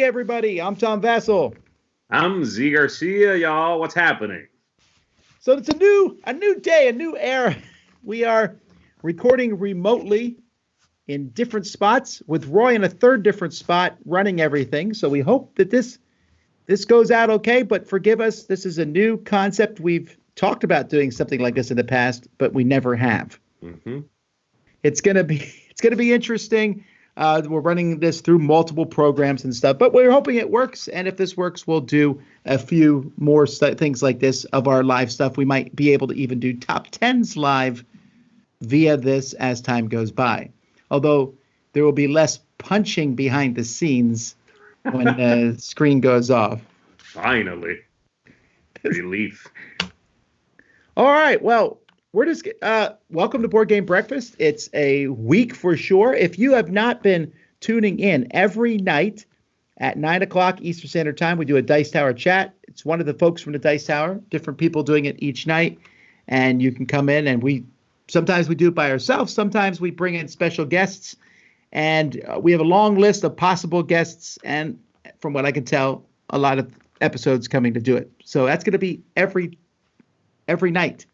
everybody. I'm Tom Vassell. I'm Z Garcia, y'all. What's happening? So it's a new day, a new era. We are recording remotely in different spots with Roy in a third different spot running everything. So we hope that this goes out okay, but forgive us. This is a new concept. We've talked about doing something like this in the past, but we never have. Mm-hmm. It's gonna be interesting. We're running this through multiple programs and stuff, but we're hoping it works. And if this works, we'll do a few more things like this of our live stuff. We might be able to even do top 10s live via this as time goes by. Although there will be less punching behind the scenes when the screen goes off. Finally. Relief. All right. Well, we're just welcome to Board Game Breakfast. It's a week for sure. If you have not been tuning in every night at 9 o'clock Eastern Standard Time, we do a Dice Tower chat. It's one of the folks from the Dice Tower, different people doing it each night. And you can come in and sometimes we do it by ourselves. Sometimes we bring in special guests. And we have a long list of possible guests. And from what I can tell, a lot of episodes coming to do it. So that's going to be every night.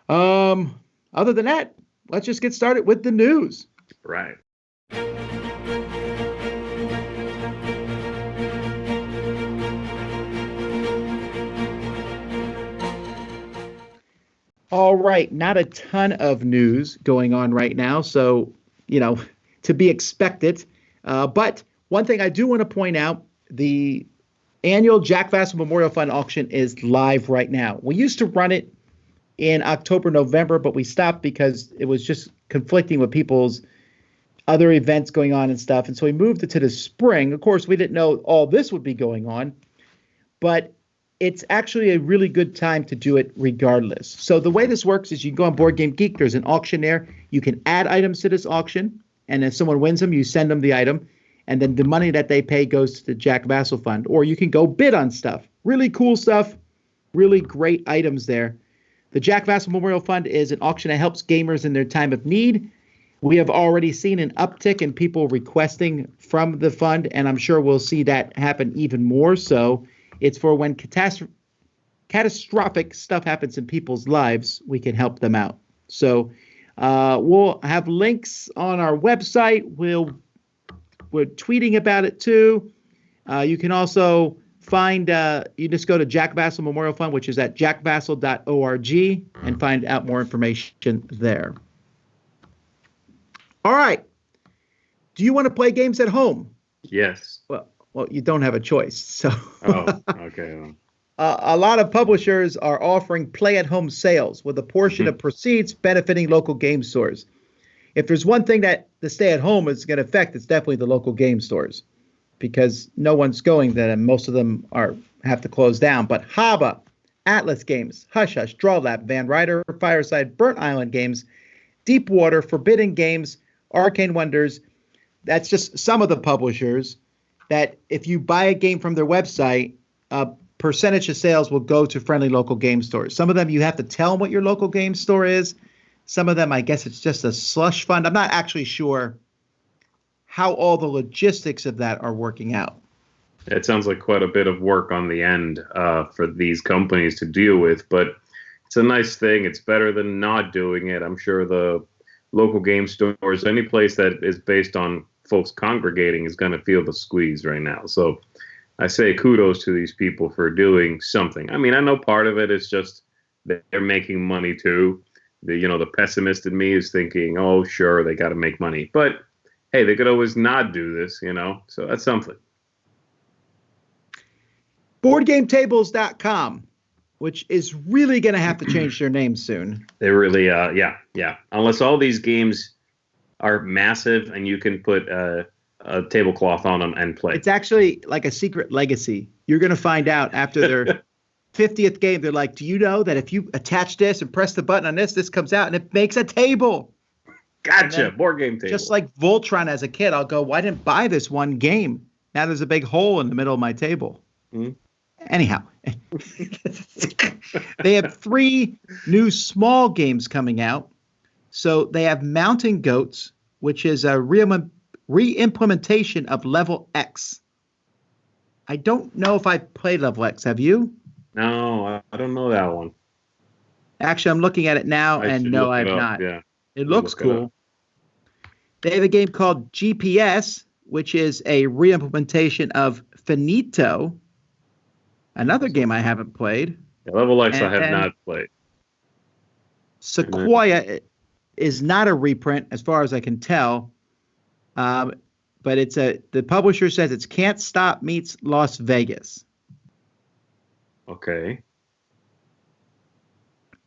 Other than that, let's just get started with the news. Right. All right, not a ton of news going on right now, so, to be expected. But one thing I do want to point out, the annual Jack Vassell Memorial Fund auction is live right now. We used to run it in October, November, but we stopped because it was just conflicting with people's other events going on and stuff. And so we moved it to the spring. Of course, we didn't know all this would be going on, but it's actually a really good time to do it regardless. So the way this works is you can go on Board Game Geek. There's an auction there. You can add items to this auction. And if someone wins them, you send them the item. And then the money that they pay goes to the Jack Vassell Fund. Or you can go bid on stuff. Really cool stuff. Really great items there. The Jack Vassell Memorial Fund is an auction that helps gamers in their time of need. We have already seen an uptick in people requesting from the fund, and I'm sure we'll see that happen even more so. It's for when catastrophic stuff happens in people's lives, we can help them out. So we'll have links on our website. We're tweeting about it too. You can also find, you just go to Jack Vassell Memorial Fund, which is at jackvassell.org, and find out more information there. All right. Do you want to play games at home? Yes. Well, you don't have a choice. So. Oh, okay. A lot of publishers are offering play-at-home sales with a portion of proceeds benefiting local game stores. If there's one thing that the stay-at-home is going to affect, it's definitely the local game stores, because no one's going there, and most of them have to close down. But Haba, Atlas Games, Hush Hush, Draw Lab, Van Ryder, Fireside, Burnt Island Games, Deepwater, Forbidden Games, Arcane Wonders, that's just some of the publishers that if you buy a game from their website, a percentage of sales will go to friendly local game stores. Some of them you have to tell them what your local game store is. Some of them, I guess it's just a slush fund. I'm not actually sure how all the logistics of that are working out. It sounds like quite a bit of work on the end for these companies to deal with, but it's a nice thing. It's better than not doing it. I'm sure the local game stores, any place that is based on folks congregating, is going to feel the squeeze right now. So I say kudos to these people for doing something. I mean, I know part of it is just that they're making money too. The pessimist in me is thinking, oh, sure, they got to make money. But hey, they could always not do this, so that's something. BoardGameTables.com, which is really going to have to change their name soon. They really, yeah. Unless all these games are massive and you can put a tablecloth on them and play. It's actually like a secret legacy. You're going to find out after their 50th game. They're like, do you know that if you attach this and press the button on this comes out and it makes a table? Gotcha. Board game table. Just like Voltron as a kid, I'll go, well, I didn't buy this one game. Now there's a big hole in the middle of my table. Mm-hmm. Anyhow, they have 3 new small games coming out. So they have Mountain Goats, which is a re-implementation of Level X. I don't know if I played Level X. Have you? No, I don't know that one. Actually, I'm looking at it now, I and should no, look I it have up. not. Yeah. It Let me looks look it up. cool. They have a game called GPS, which is a re-implementation of Finito, another game I haven't played. Yeah, Level X I And have then not played. Sequoia is not a reprint, as far as I can tell. But the publisher says it's Can't Stop meets Las Vegas. Okay.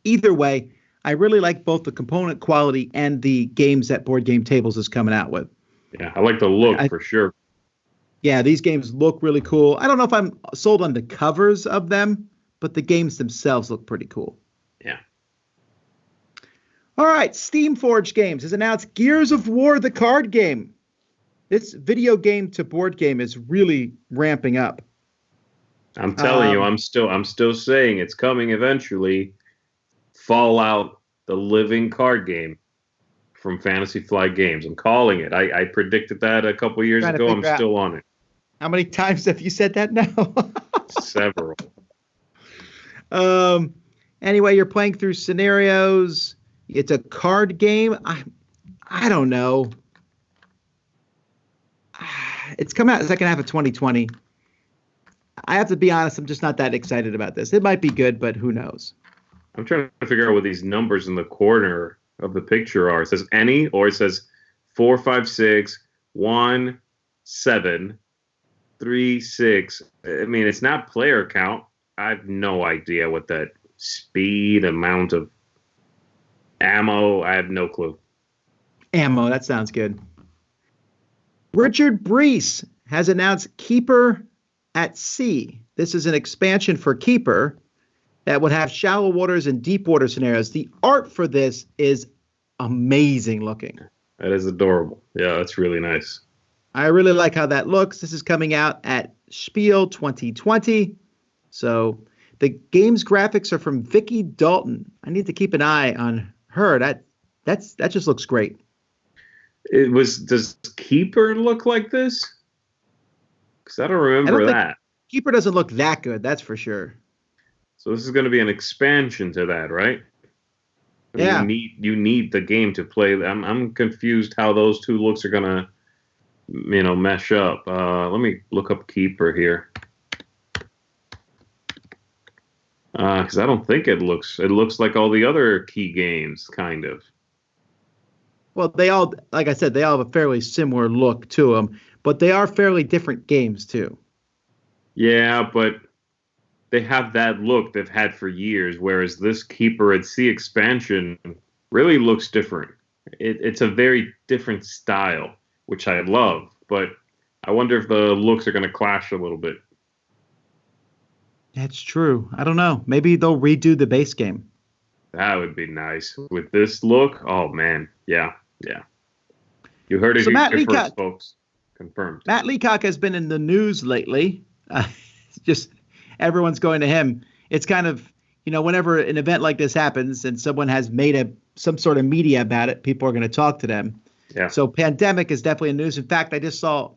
Either way, I really like both the component quality and the games that Board Game Tables is coming out with. Yeah, I like the look for sure. Yeah, these games look really cool. I don't know if I'm sold on the covers of them, but the games themselves look pretty cool. Yeah. All right, Steamforged Games has announced Gears of War, the card game. This video game to board game is really ramping up. I'm telling you, I'm still saying it's coming eventually. Fallout, the living card game from Fantasy Flight Games. I'm calling it. I predicted that a couple years ago. I'm still on it. How many times have you said that now? Several. Anyway, you're playing through scenarios. It's a card game. I don't know. It's come out the second half of 2020. I have to be honest, I'm just not that excited about this. It might be good, but who knows? I'm trying to figure out what these numbers in the corner of the picture are. It says any, or it says 4, 5, 6, 1, 7, 3, 6. I mean, it's not player count. I have no idea what that speed, amount of ammo, I have no clue. Ammo, that sounds good. Richard Breese has announced Keeper at Sea. This is an expansion for Keeper that would have shallow waters and deep water scenarios. The art for this is amazing looking. That is adorable. Yeah, that's really nice. I really like how that looks. This is coming out at Spiel 2020. So the game's graphics are from Vicky Dalton. I need to keep an eye on her. That just looks great. Does Keeper look like this? Because I don't remember that. Keeper doesn't look that good, that's for sure. So this is going to be an expansion to that, right? Yeah. You need the game to play. I'm confused how those two looks are going to, mesh up. Let me look up Keeper here. Because I don't think it looks like all the other key games, kind of. Well, they all, like I said, they all have a fairly similar look to them, but they are fairly different games too. Yeah, but they have that look they've had for years, whereas this Keeper at Sea expansion really looks different. It's a very different style, which I love, but I wonder if the looks are going to clash a little bit. That's true. I don't know. Maybe they'll redo the base game. That would be nice. With this look, oh, man. Yeah. You heard it here first, folks. Confirmed. Matt Leacock has been in the news lately. Just everyone's going to him. It's kind of, whenever an event like this happens and someone has made some sort of media about it, people are going to talk to them. Yeah. So pandemic is definitely in news. In fact, I just saw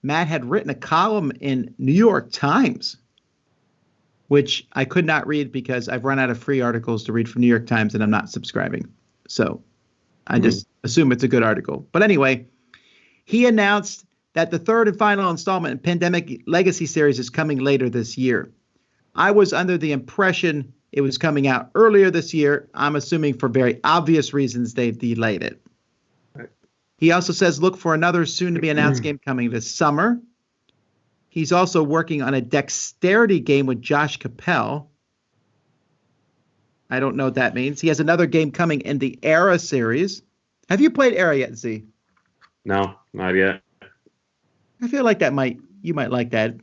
Matt had written a column in New York Times, which I could not read because I've run out of free articles to read from New York Times and I'm not subscribing. So I just assume it's a good article. But anyway, he announced that the third and final installment in Pandemic Legacy series is coming later this year. I was under the impression it was coming out earlier this year. I'm assuming for very obvious reasons they've delayed it. Right. He also says look for another soon-to-be-announced game coming this summer. He's also working on a dexterity game with Josh Capel. I don't know what that means. He has another game coming in the Era series. Have you played Era yet, Z? No, not yet. I feel like you might like that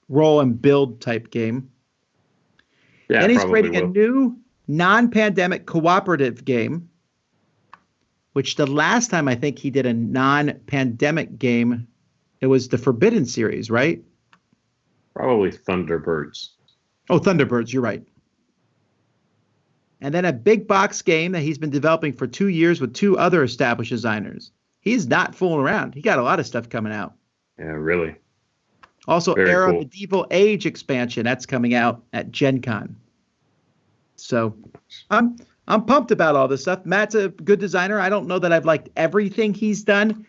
roll and build type game. Yeah, and he's creating will. a new non-pandemic cooperative game, which the last time I think he did a non-pandemic game, it was the Forbidden series, right? Probably Thunderbirds. Oh, Thunderbirds, you're right. And then a big box game that he's been developing for 2 years with 2 other established designers. He's not fooling around. He got a lot of stuff coming out. Yeah, really. Also, Very Era cool. Medieval Age expansion that's coming out at Gen Con. So I'm pumped about all this stuff. Matt's a good designer. I don't know that I've liked everything he's done,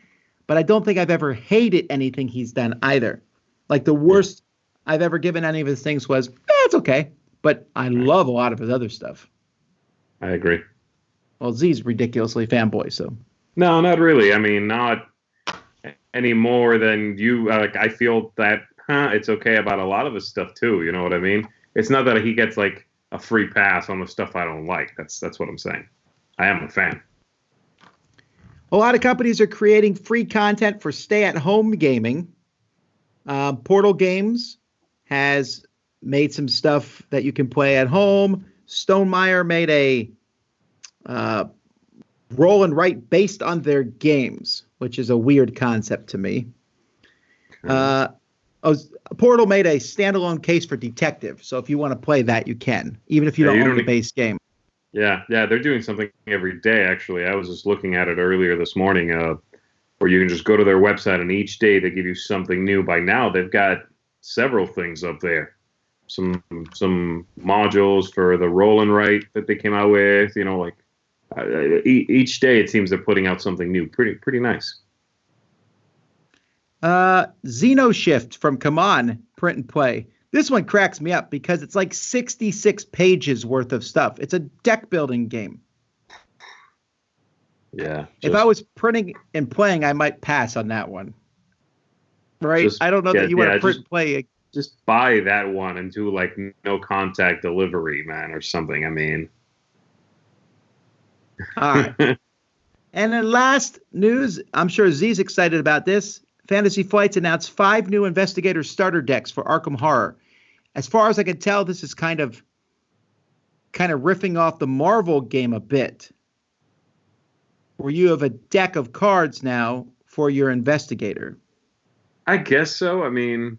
but I don't think I've ever hated anything he's done either. Like the worst I've ever given any of his things was, it's okay. But I love a lot of his other stuff. I agree. Well, Z's ridiculously fanboy, so. No, not really. I mean, not any more than you. Like, I feel that it's okay about a lot of his stuff too. You know what I mean? It's not that he gets like a free pass on the stuff I don't like. That's what I'm saying. I am a fan. A lot of companies are creating free content for stay-at-home gaming. Portal Games has made some stuff that you can play at home. Stonemaier made a roll and write based on their games, which is a weird concept to me. Portal made a standalone case for Detective, so if you want to play that, you can, even if you don't own the base game. Yeah, they're doing something every day, actually. I was just looking at it earlier this morning, where you can just go to their website, and each day they give you something new. By now, they've got several things up there. Some modules for the roll and write that they came out with, like each day it seems they're putting out something new. Pretty nice. Xenoshift from Come On Print and Play. This one cracks me up because it's like 66 pages worth of stuff. It's a deck building game. Yeah. If I was printing and playing, I might pass on that one. Right? I don't know that you want to print and play. Just buy that one and do like no contact delivery, man, or something. I mean. All right. And then last news, I'm sure Z's excited about this. Fantasy Flights announced 5 new Investigator starter decks for Arkham Horror. As far as I can tell, this is kind of riffing off the Marvel game a bit, where you have a deck of cards now for your Investigator. I guess so. I mean,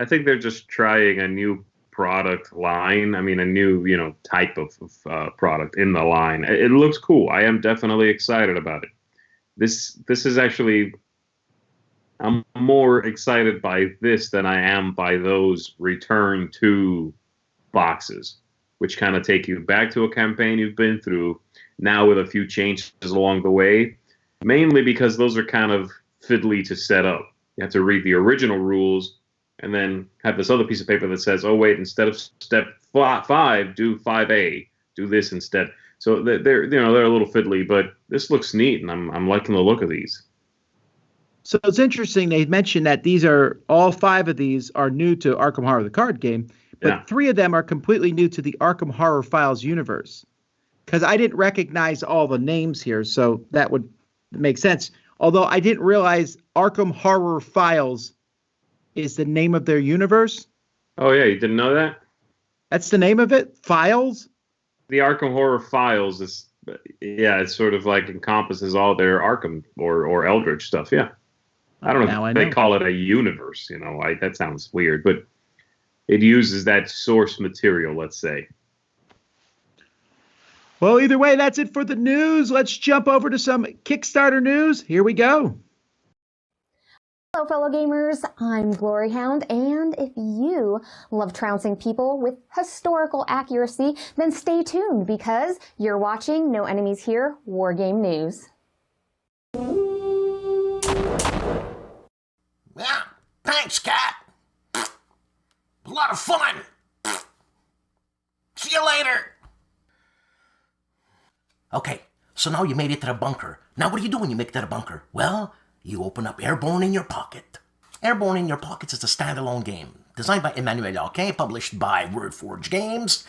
I think they're just trying a new product line. I mean, a new, type of product in the line. It looks cool. I am definitely excited about it. This is actually, I'm more excited by this than I am by those return to boxes, which kind of take you back to a campaign you've been through, now with a few changes along the way, mainly because those are kind of fiddly to set up. You have to read the original rules and then have this other piece of paper that says, oh, wait, instead of step 5, do 5A, do this instead. So they're a little fiddly, but this looks neat, and I'm liking the look of these. So it's interesting. They mentioned that these are all 5 of these are new to Arkham Horror, the card game, but 3 of them are completely new to the Arkham Horror Files universe. Because I didn't recognize all the names here, so that would make sense. Although I didn't realize Arkham Horror Files is the name of their universe. Oh, yeah, you didn't know that? That's the name of it? Files? The Arkham Horror Files is, it sort of like encompasses all their Arkham or Eldritch stuff, yeah. I don't know if they call it a universe, that sounds weird, but it uses that source material, let's say. Well, either way, that's it for the news. Let's jump over to some Kickstarter news. Here we go. Hello, fellow gamers. I'm Gloryhound, and if you love trouncing people with historical accuracy, then stay tuned because you're watching No Enemies Here Wargame News. Yeah, thanks, Cat. A lot of fun. See you later. Okay, so now you made it to the bunker. Now what do you do when you make it to the bunker? Well, you open up Airborne in your pocket. Airborne in your pockets is a standalone game designed by Emmanuel Arquin, published by WordForge Games.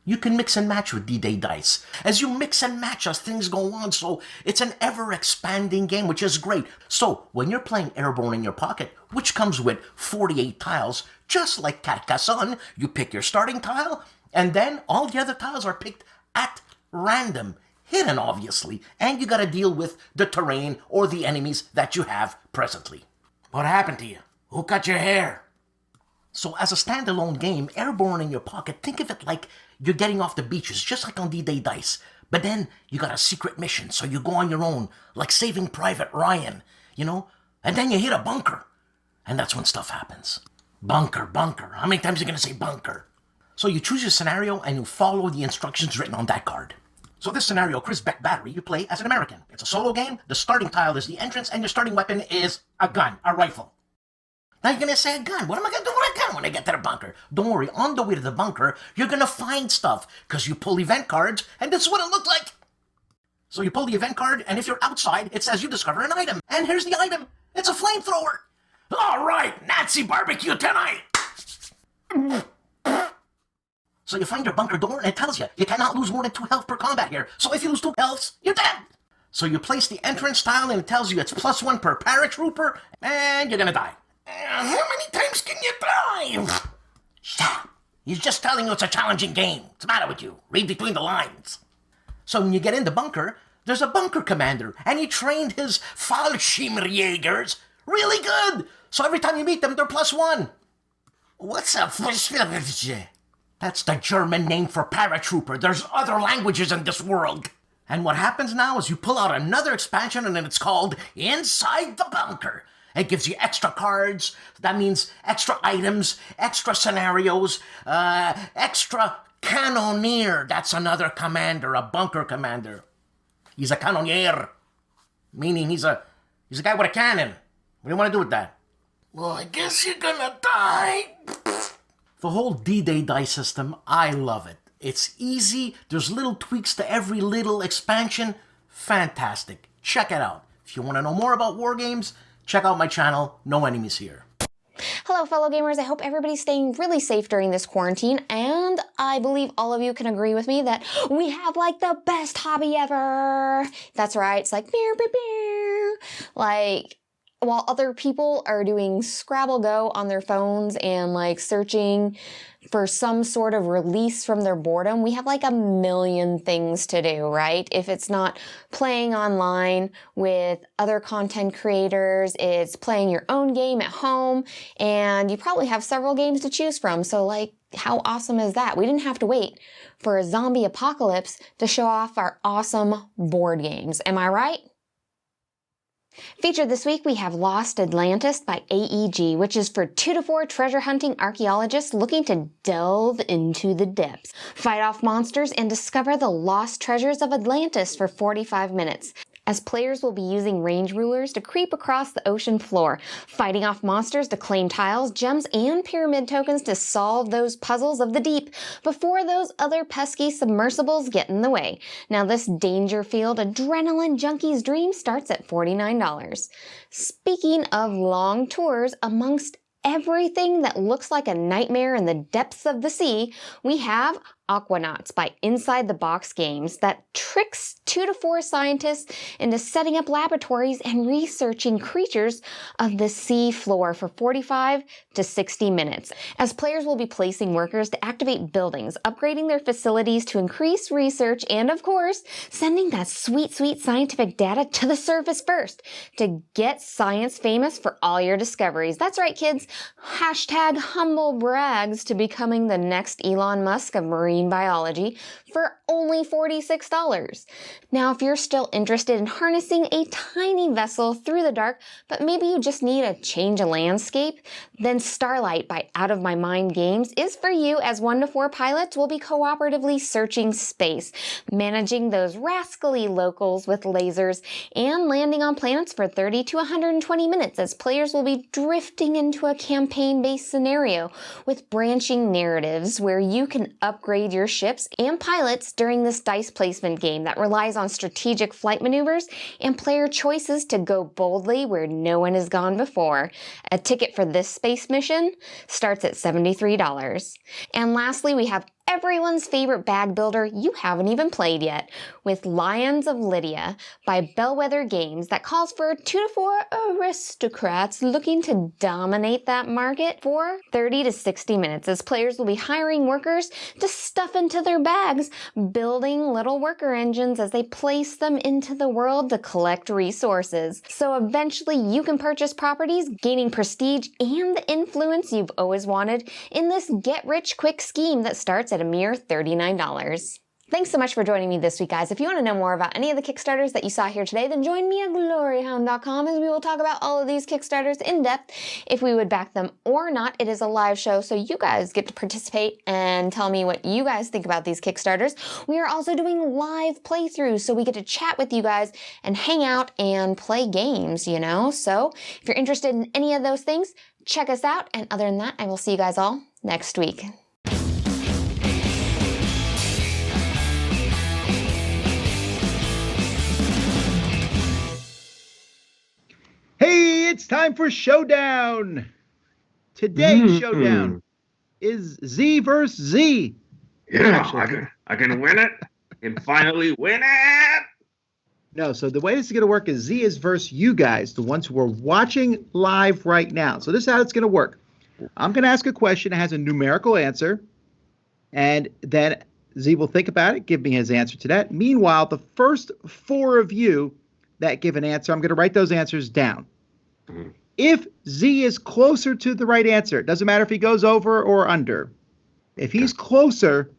You can mix and match with D-Day dice. As you mix and match as things go on, so it's an ever-expanding game, which is great. So, when you're playing Airborne in your pocket, which comes with 48 tiles, just like Carcassonne, you pick your starting tile, and then all the other tiles are picked at random, hidden obviously, and you gotta deal with the terrain or the enemies that you have presently. What happened to you? Who cut your hair? So as a standalone game, Airborne in your pocket, think of it like you're getting off the beaches, just like on D-Day Dice. But then you got a secret mission, so you go on your own, like Saving Private Ryan, and then you hit a bunker. And that's when stuff happens. Bunker, bunker. How many times are you going to say bunker? So you choose your scenario and you follow the instructions written on that card. So this scenario, Chris Beck Battery, you play as an American. It's a solo game. The starting tile is the entrance and your starting weapon is a gun, a rifle. Now you're going to say a gun. What am I going to do with a gun when I get to the bunker? Don't worry, on the way to the bunker, you're going to find stuff because you pull event cards and this is what it looked like. So you pull the event card and if you're outside, it says you discover an item. And here's the item. It's a flamethrower. All right, Nazi barbecue tonight. So you find your bunker door and it tells you cannot lose more than 2 health per combat here. So if you lose 2 healths, you're dead. So you place the entrance tile and it tells you it's +1 per paratrooper and you're gonna die. How many times can you die? Stop. He's just telling you it's a challenging game. What's the matter with you? Read between the lines. So when you get in the bunker, there's a bunker commander and he trained his Fallschirmjägers really good. So every time you meet them, they're +1. What's a Fallschirmjäger? That's the German name for paratrooper. There's other languages in this world. And what happens now is you pull out another expansion and it's called Inside the Bunker. It gives you extra cards. That means extra items, extra scenarios, extra cannoneer. That's another commander, a bunker commander. He's a cannoneer, meaning he's a guy with a cannon. What do you want to do with that? Well, I guess you're gonna die. The whole D-Day dice system, I love it. It's easy, there's little tweaks to every little expansion. Fantastic. Check it out. If you want to know more about war games, check out my channel, No Enemies Here. Hello, fellow gamers. I hope everybody's staying really safe during this quarantine, and I believe all of you can agree with me that we have like the best hobby ever. That's right. It's like, beer, beer, beer. Like, while other people are doing Scrabble Go on their phones and like searching for some sort of release from their boredom, we have like a million things to do, right? If it's not playing online with other content creators, it's playing your own game at home, and you probably have several games to choose from. So like, how awesome is that? We didn't have to wait for a zombie apocalypse to show off our awesome board games. Am I right? Featured this week, we have Lost Atlantis by AEG, which is for 2 to 4 treasure hunting archaeologists looking to delve into the depths, fight off monsters, and discover the lost treasures of Atlantis for 45 minutes. As players will be using range rulers to creep across the ocean floor, fighting off monsters to claim tiles, gems, and pyramid tokens to solve those puzzles of the deep before those other pesky submersibles get in the way. Now this Dangerfield adrenaline junkie's dream starts at $49. Speaking of long tours, amongst everything that looks like a nightmare in the depths of the sea, we have Aquanauts by Inside the Box Games that tricks 2 to 4 scientists into setting up laboratories and researching creatures of the sea floor for 45 to 60 minutes. As players will be placing workers to activate buildings, upgrading their facilities to increase research, and of course, sending that sweet, sweet scientific data to the surface first to get science famous for all your discoveries. That's right, kids. Hashtag humble brags to becoming the next Elon Musk of marine biology for only $46. Now, if you're still interested in harnessing a tiny vessel through the dark, but maybe you just need a change of landscape, then Starlight by Out of My Mind Games is for you, as 1 to 4 pilots will be cooperatively searching space, managing those rascally locals with lasers, and landing on planets for 30 to 120 minutes as players will be drifting into a campaign-based scenario with branching narratives where you can upgrade your ships and pilots during this dice placement game that relies on strategic flight maneuvers and player choices to go boldly where no one has gone before. A ticket for this space mission starts at $73. And lastly, we have everyone's favorite bag builder you haven't even played yet, with Lions of Lydia by Bellwether Games that calls for 2 to 4 aristocrats looking to dominate that market for 30 to 60 minutes as players will be hiring workers to stuff into their bags, building little worker engines as they place them into the world to collect resources. So eventually you can purchase properties, gaining prestige and the influence you've always wanted in this get-rich-quick scheme that starts at a mere $39. Thanks so much for joining me this week, guys. If you want to know more about any of the Kickstarters that you saw here today, then join me at gloryhound.com as we will talk about all of these Kickstarters in depth. If we would back them or not, it is a live show, so you guys get to participate and tell me what you guys think about these Kickstarters. We are also doing live playthroughs, so we get to chat with you guys and hang out and play games, you know? So if you're interested in any of those things, check us out. And other than that, I will see you guys all next week. Hey, it's time for Showdown. Today's Showdown is Z versus Z. Yeah, I can win it. I can finally win it. No, so the way this is going to work is Z is versus you guys, the ones who are watching live right now. So this is how it's going to work. I'm going to ask a question that has a numerical answer, and then Z will think about it, give me his answer to that. Meanwhile, the first 4 of you that give an answer, I'm going to write those answers down. If Z is closer to the right answer, it doesn't matter if he goes over or under. If he's closer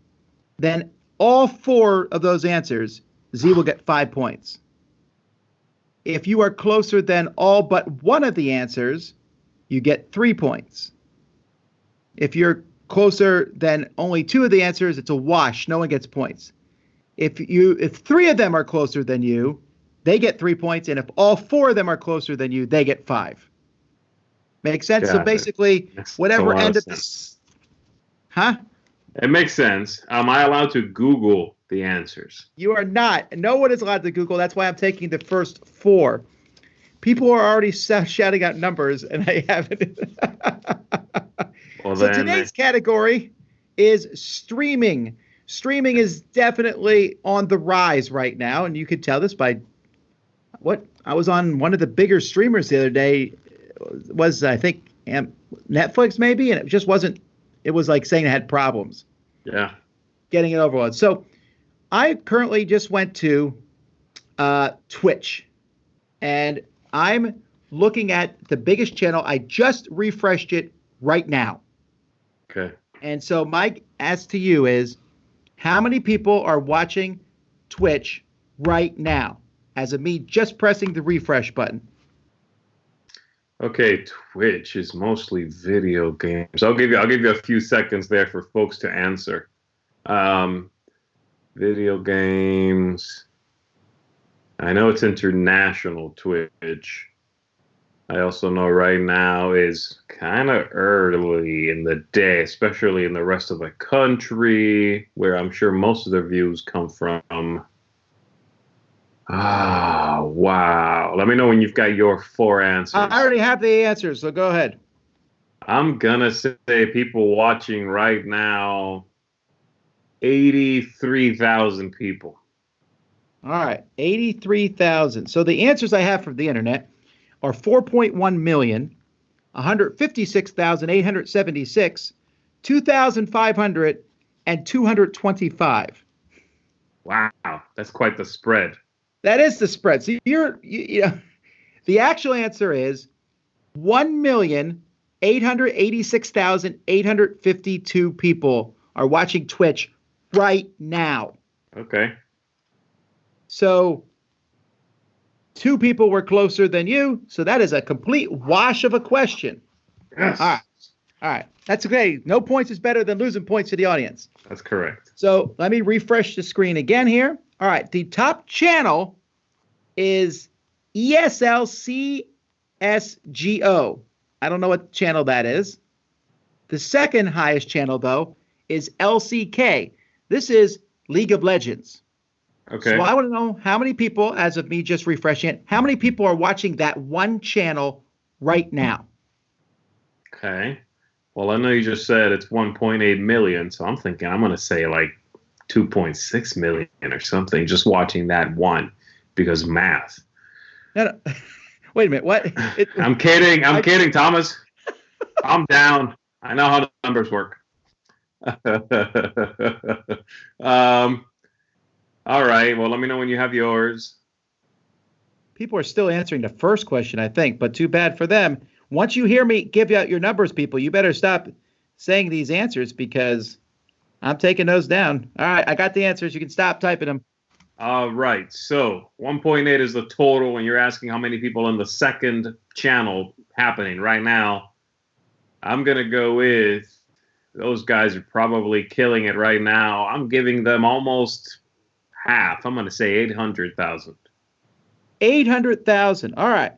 than all 4 of those answers, Z will get 5 points. If you are closer than all but one of the answers, you get 3 points. If you're closer than only 2 of the answers, it's a wash. No one gets points. If 3 of them are closer than you, they get 3 points, and if all 4 of them are closer than you, they get 5. Make sense? Yeah, so basically, whatever end of this... Huh? It makes sense. Am I allowed to Google the answers? You are not. No one is allowed to Google. That's why I'm taking the first 4. People are already shouting out numbers, and I haven't. Well, so today's category is streaming. Streaming is definitely on the rise right now, and you could tell this by what I was on one of the bigger streamers the other day. Was I think Netflix maybe, and it just wasn't. It was like saying it had problems. Yeah. Getting it over with. So I currently just went to Twitch, and I'm looking at the biggest channel. I just refreshed it right now. Okay. And so my ask to you is, how many people are watching Twitch right now as of me just pressing the refresh button? Okay, Twitch is mostly video games. I'll give you a few seconds there for folks to answer. Video games. I know it's international Twitch. I also know right now is kind of early in the day, especially in the rest of the country, where I'm sure most of the views come from. Ah, wow. Let me know when you've got your 4 answers. I already have the answers, so go ahead. I'm going to say people watching right now, 83,000 people. All right, 83,000. So the answers I have from the internet are 4.1 million, 156,876, 2,500, and 225. Wow, that's quite the spread. That is the spread. So the actual answer is 1,886,852 people are watching Twitch right now. Okay. So 2 people were closer than you. So that is a complete wash of a question. Yes. All right. That's okay. No points is better than losing points to the audience. That's correct. So let me refresh the screen again here. All right. The top channel is ESLCSGO. I don't know what channel that is. The second highest channel, though, is LCK. This is League of Legends. Okay. So I want to know how many people, as of me just refreshing it, how many people are watching that one channel right now? Okay. Well, I know you just said it's 1.8 million, so I'm thinking I'm going to say like 2.6 million or something, just watching that one, because math. No. Wait a minute. What? I'm kidding. I'm kidding, Thomas. Calm down. I know how the numbers work. All right. Well, let me know when you have yours. People are still answering the first question, I think, but too bad for them. Once you hear me give out your numbers, people, you better stop saying these answers because I'm taking those down. All right, I got the answers. You can stop typing them. All right. So 1.8 is the total, and you're asking how many people in the second channel happening right now. I'm going to go with those guys are probably killing it right now. I'm giving them almost half. I'm going to say 800,000. 800,000. All right.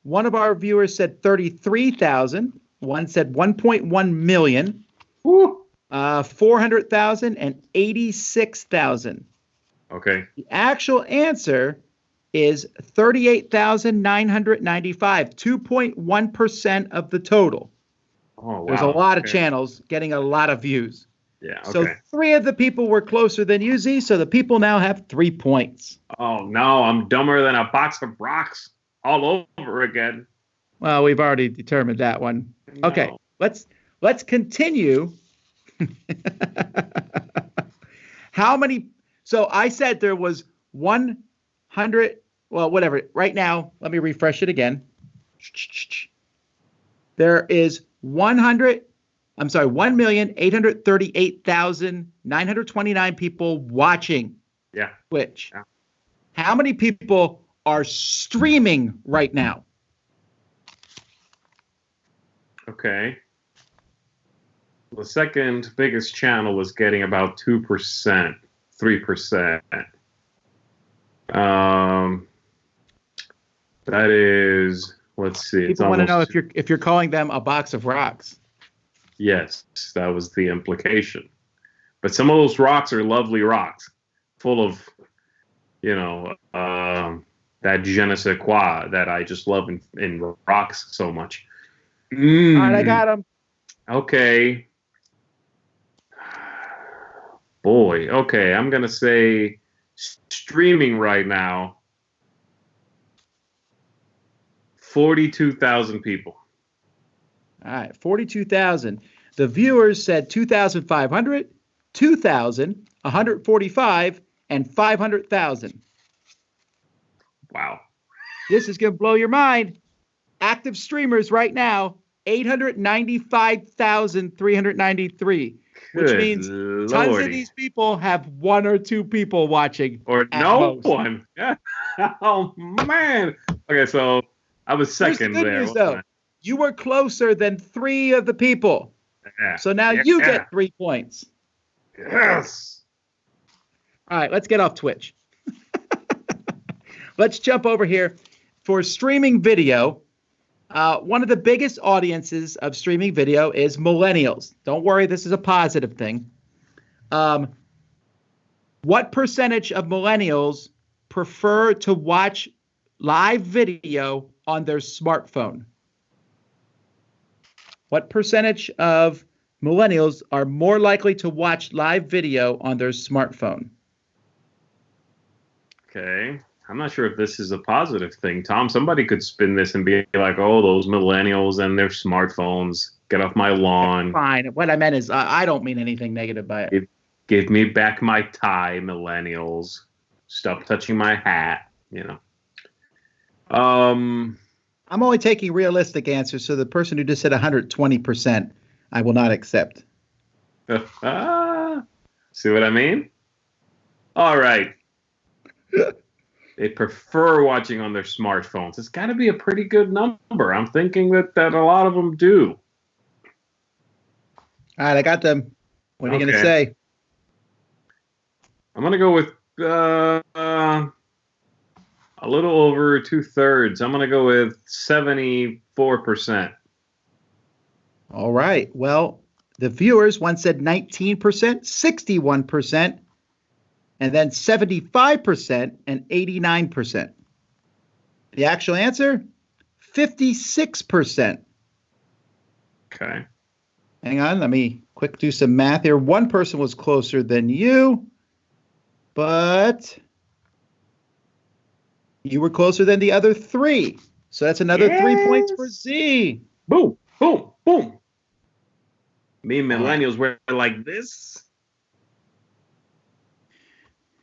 One of our viewers said 33,000. One said 1.1 million. Woo. 400,000 and 86,000. Okay. The actual answer is 38,995, 2.1% of the total. Oh, wow. There's a lot of channels getting a lot of views. Yeah. Okay. So 3 of the people were closer than you, Z, so the people now have 3 points. Oh, no. I'm dumber than a box of rocks all over again. Well, we've already determined that one. No. Okay, let's continue. How many? So I said there was 100. Well, whatever. Right now, let me refresh it again. There is 1,838,929 people watching Twitch. Yeah. How many people are streaming right now? Okay. The second biggest channel was getting about 2%, 3%. That is, let's see. People want to know if you're calling them a box of rocks. Yes, that was the implication. But some of those rocks are lovely rocks, full of, that je ne sais quoi that I just love in rocks so much. All right, I got them. Okay. Boy, okay, I'm going to say streaming right now, 42,000 people. All right, 42,000. The viewers said 2,500, 2,000, 145, and 500,000. Wow. This is going to blow your mind. Active streamers right now, 895,393, which means tons of these people have 1 or 2 people watching. Or no one. Yeah. Oh, man. Okay, so I was second Here's the good there. news, though. You were closer than 3 of the people. Yeah. So now you get 3 points. Yes. All right, let's get off Twitch. Let's jump over here for streaming video. One of the biggest audiences of streaming video is millennials. Don't worry, this is a positive thing. What percentage of millennials prefer to watch live video on their smartphone? What percentage of millennials are more likely to watch live video on their smartphone? Okay. I'm not sure if this is a positive thing, Tom. Somebody could spin this and be like, oh, those millennials and their smartphones. Get off my lawn. Fine. What I meant is I don't mean anything negative by it. Give me back my tie, millennials. Stop touching my hat, I'm only taking realistic answers, so the person who just said 120%, I will not accept. See what I mean? All right. They prefer watching on their smartphones. It's got to be a pretty good number. I'm thinking that a lot of them do. All right, I got them. What are you going to say? I'm going to go with a little over 2/3. I'm going to go with 74%. All right. Well, the viewers, one said 19%, 61%, and then 75% and 89%. The actual answer, 56%. Okay. Hang on, let me quick do some math here. One person was closer than you, but you were closer than the other 3. So that's another 3 points for Z. Boom, boom, boom. Me millennials were like this.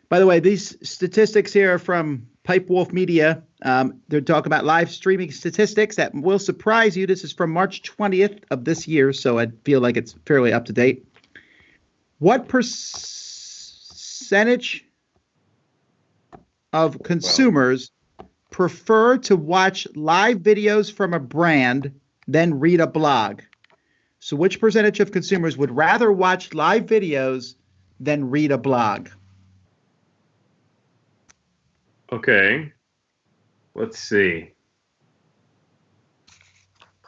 By the way, these statistics here are from Pipe Wolf Media. They're talking about live streaming statistics that will surprise you. This is from March 20th of this year, so I feel like it's fairly up to date. What percentage of consumers prefer to watch live videos from a brand than read a blog? So which percentage of consumers would rather watch live videos than read a blog? Okay. Let's see.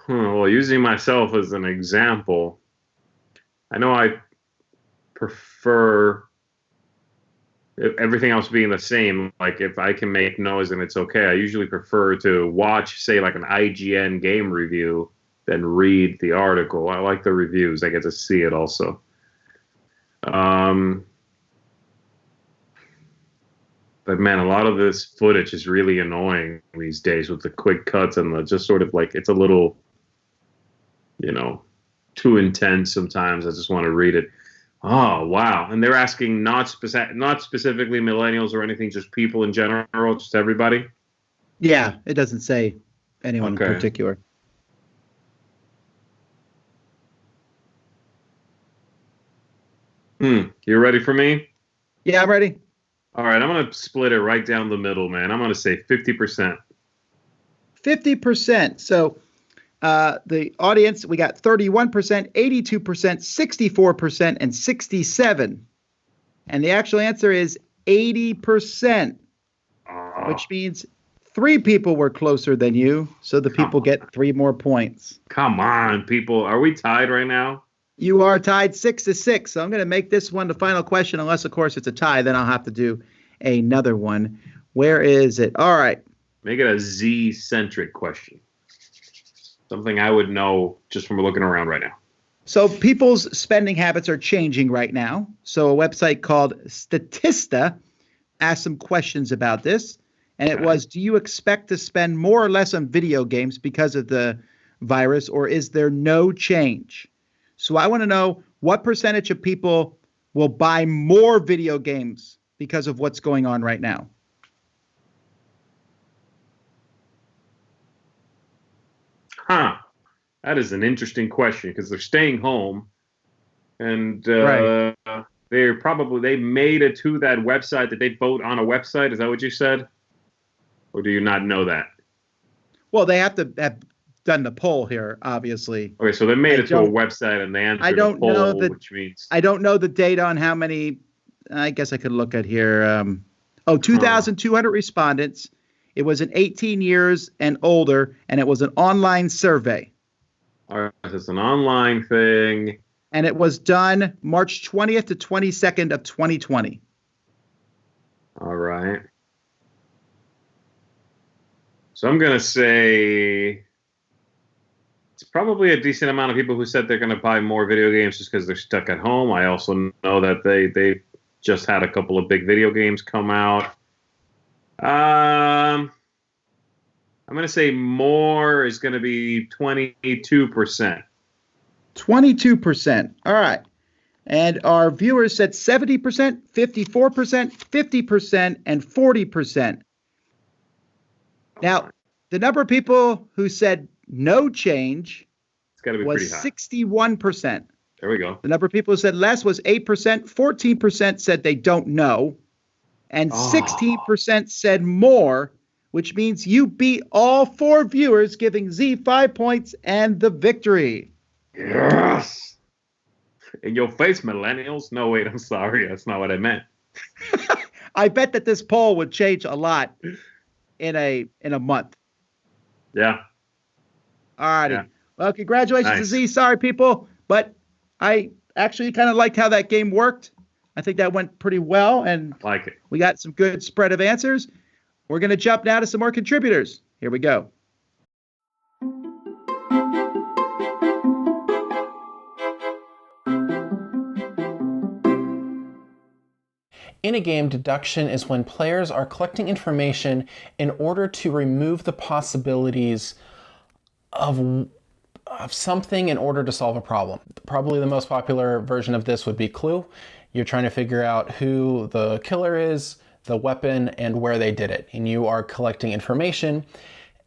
Well, using myself as an example, I know I prefer everything else being the same. Like if I can make noise and it's okay, I usually prefer to watch, say, like an IGN game review than read the article. I like the reviews. I get to see it also. But man, a lot of this footage is really annoying these days with the quick cuts and the just sort of like, it's a little, too intense sometimes. I just want to read it. Oh, wow. And they're asking not specifically millennials or anything, just people in general, just everybody? Yeah, it doesn't say anyone in particular. You ready for me? Yeah, I'm ready. All right, I'm going to split it right down the middle, man. I'm going to say 50%. 50%. So the audience, we got 31%, 82%, 64%, and 67%. And the actual answer is 80%, which means 3 people were closer than you. So the people get 3 more points. Come on, people. Are we tied right now? You are tied 6-6. So I'm going to make this one the final question, unless, of course, it's a tie. Then I'll have to do another one. Where is it? All right. Make it a Z-centric question. Something I would know just from looking around right now. So people's spending habits are changing right now. So a website called Statista asked some questions about this. And it was, do you expect to spend more or less on video games because of the virus, or is there no change? So I want to know what percentage of people will buy more video games because of what's going on right now. That is an interesting question because they're staying home and they made it to that website. Did they vote on a website? Is that what you said? Or do you not know that? Well, they have to have done the poll here, obviously. Okay, so they made it to a website and they answered the poll, which means... I don't know the data on how many... I guess I could look at here. 2,200 respondents. It was an 18 years and older, and it was an online survey. All right, it's an online thing. And it was done March 20th to 22nd of 2020. All right. So I'm going to say it's probably a decent amount of people who said they're going to buy more video games just because they're stuck at home. I also know that they just had a couple of big video games come out. I'm going to say more is going to be 22%. 22%. All right. And our viewers said 70%, 54%, 50%, and 40%. Now, the number of people who said no change was 61%. There we go. The number of people who said less was 8%. 14% said they don't know. And 16% said more, which means you beat all 4 viewers, giving Z 5 points and the victory. Yes. In your face, millennials. No, wait, I'm sorry. That's not what I meant. I bet that this poll would change a lot in a month. Yeah. All righty. Yeah. Well, congratulations to Z. Sorry, people. But I actually kind of liked how that game worked. I think that went pretty well. And like it. We got some good spread of answers. We're going to jump now to some more contributors. Here we go. In a game, deduction is when players are collecting information in order to remove the possibilities of something in order to solve a problem. Probably the most popular version of this would be Clue. You're trying to figure out who the killer is, the weapon, and where they did it. And you are collecting information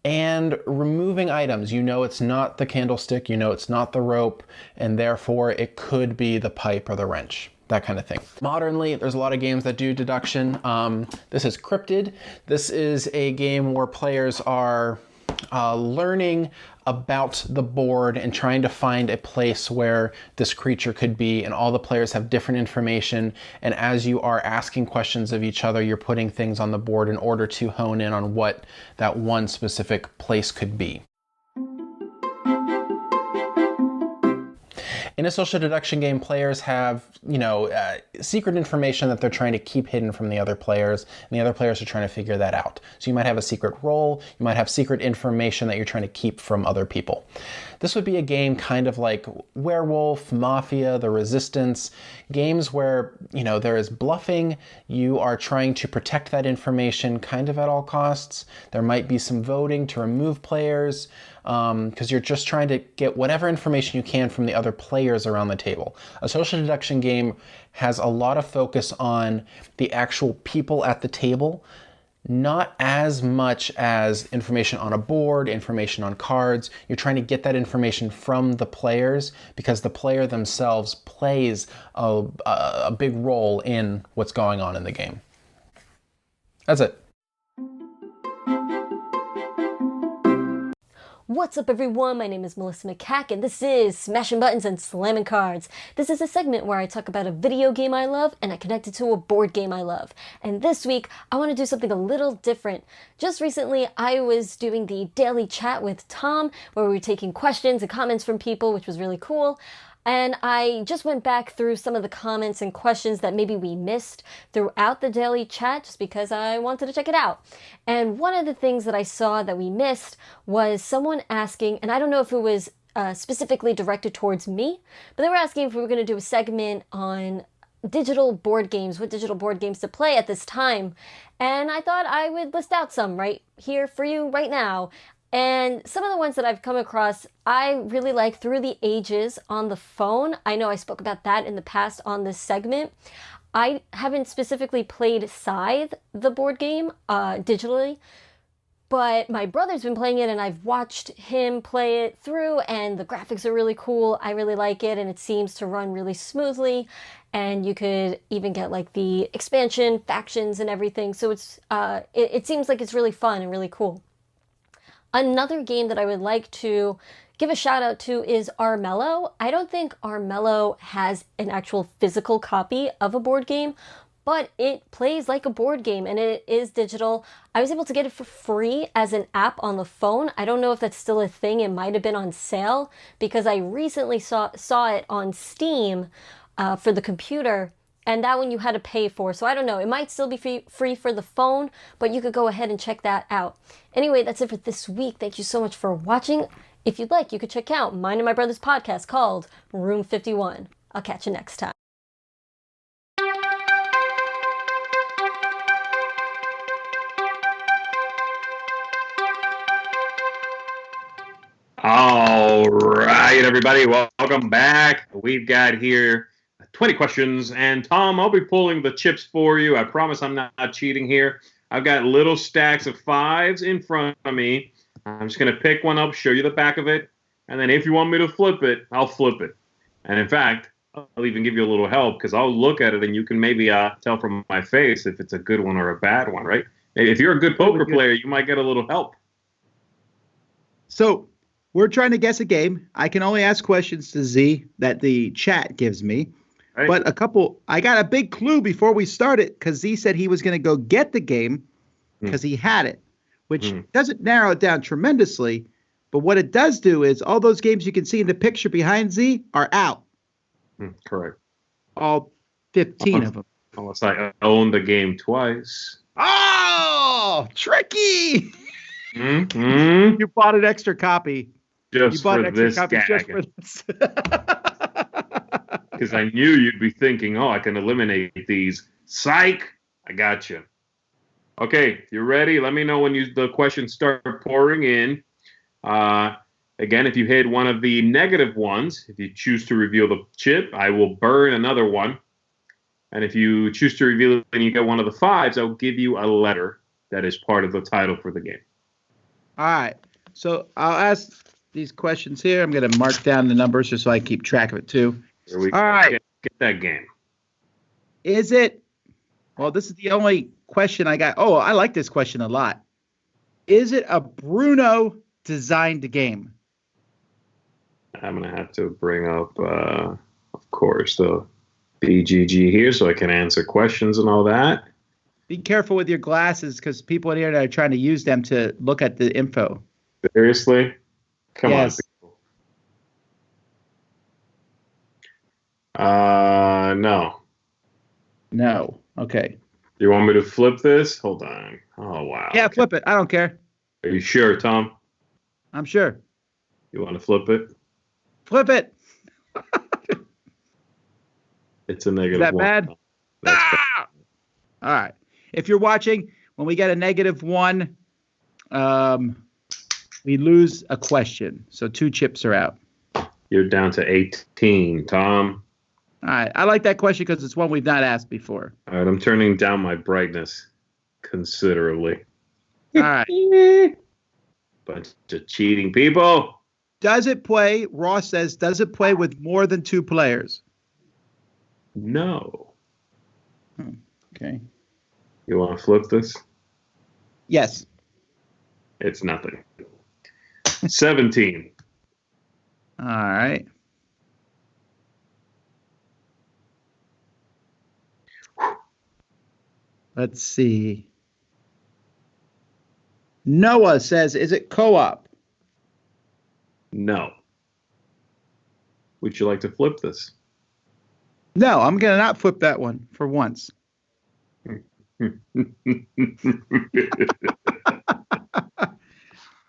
and removing items. You know it's not the candlestick, you know it's not the rope, and therefore it could be the pipe or the wrench. that kind of thing. Modernly, there's a lot of games that do deduction. This is Cryptid. This is a game where players are learning about the board and trying to find a place where this creature could be, and all the players have different information, and as you are asking questions of each other, you're putting things on the board in order to hone in on what that one specific place could be. In a social deduction game, players have, secret information that they're trying to keep hidden from the other players, and the other players are trying to figure that out. So you might have a secret role, you might have secret information that you're trying to keep from other people. This would be a game kind of like Werewolf, Mafia, The Resistance, games where, there is bluffing, you are trying to protect that information kind of at all costs. There might be some voting to remove players, because you're just trying to get whatever information you can from the other players around the table. A social deduction game has a lot of focus on the actual people at the table, not as much as information on a board, information on cards. You're trying to get that information from the players because the player themselves plays a big role in what's going on in the game. That's it. What's up, everyone? My name is Melissa McCack, and this is Smashing Buttons and Slamming Cards. This is a segment where I talk about a video game I love and I connect it to a board game I love. And this week, I want to do something a little different. Just recently, I was doing the daily chat with Tom, where we were taking questions and comments from people, which was really cool. And I just went back through some of the comments and questions that maybe we missed throughout the daily chat just because I wanted to check it out. And one of the things that I saw that we missed was someone asking, and I don't know if it was specifically directed towards me, but they were asking if we were going to do a segment on digital board games, what digital board games to play at this time. And I thought I would list out some right here for you right now. And some of the ones that I've come across, I really like Through the Ages on the phone. I know I spoke about that in the past on this segment. I haven't specifically played Scythe, the board game, digitally, but my brother's been playing it and I've watched him play it through, and the graphics are really cool. I really like it, and it seems to run really smoothly, and you could even get like the expansion, factions, and everything. So it seems like it's really fun and really cool. Another game that I would like to give a shout out to is Armello. I don't think Armello has an actual physical copy of a board game, but it plays like a board game and it is digital. I was able to get it for free as an app on the phone. I don't know if that's still a thing. It might have been on sale because I recently saw it on Steam for the computer. And that one you had to pay for. So I don't know. It might still be free for the phone, but you could go ahead and check that out. Anyway, that's it for this week. Thank you so much for watching. If you'd like, you could check out mine and my brother's podcast called Room 51. I'll catch you next time. All right, everybody, welcome back. We've got here 20 questions, and Tom, I'll be pulling the chips for you. I promise I'm not cheating here. I've got little stacks of 5s in front of me. I'm just going to pick one up, show you the back of it, and then if you want me to flip it, I'll flip it. And in fact, I'll even give you a little help because I'll look at it and you can maybe tell from my face if it's a good one or a bad one, right? If you're a good poker player, you might get a little help. So we're trying to guess a game. I can only ask questions to Z that the chat gives me. Right. But I got a big clue before we started because Z said he was going to go get the game because he had it, which doesn't narrow it down tremendously. But what it does do is all those games you can see in the picture behind Z are out. Correct. All 15 of them. Unless I own the game twice. Oh, tricky. You bought an extra copy. Just for this gag. Because I knew you'd be thinking, oh, I can eliminate these. Psych! I got you. Okay, you're ready? Let me know when the questions start pouring in. Again, if you hit one of the negative ones, if you choose to reveal the chip, I will burn another one. And if you choose to reveal it and you get one of the 5s, I'll give you a letter that is part of the title for the game. All right. So I'll ask these questions here. I'm going to mark down the numbers just so I keep track of it, too. Here we All right. Get that game. Is it? Well, this is the only question I got. Oh, I like this question a lot. Is it a Burano designed game? I'm going to have to bring up, of course, the BGG here so I can answer questions and all that. Be careful with your glasses because people on the internet are trying to use them to look at the info. Seriously? Come Yes. on. No. No. Okay. You want me to flip this? Hold on. Oh, wow. Yeah, Okay. flip it. I don't care. Are you sure, Tom? I'm sure. You want to flip it? Flip it. It's a negative Is that one. bad? That's bad. All right. If you're watching, when we get a -1, we lose a question. So 2 chips are out. You're down to 18, Tom. All right. I like that question because it's one we've not asked before. All right, I'm turning down my brightness considerably. All right. Bunch of cheating people. Does it play, Ross says, does it play with more than 2 players? No. Okay. You want to flip this? Yes. It's nothing. 17. All right. Let's see. Noah says, is it co-op? No. Would you like to flip this? No, I'm going to not flip that one for once.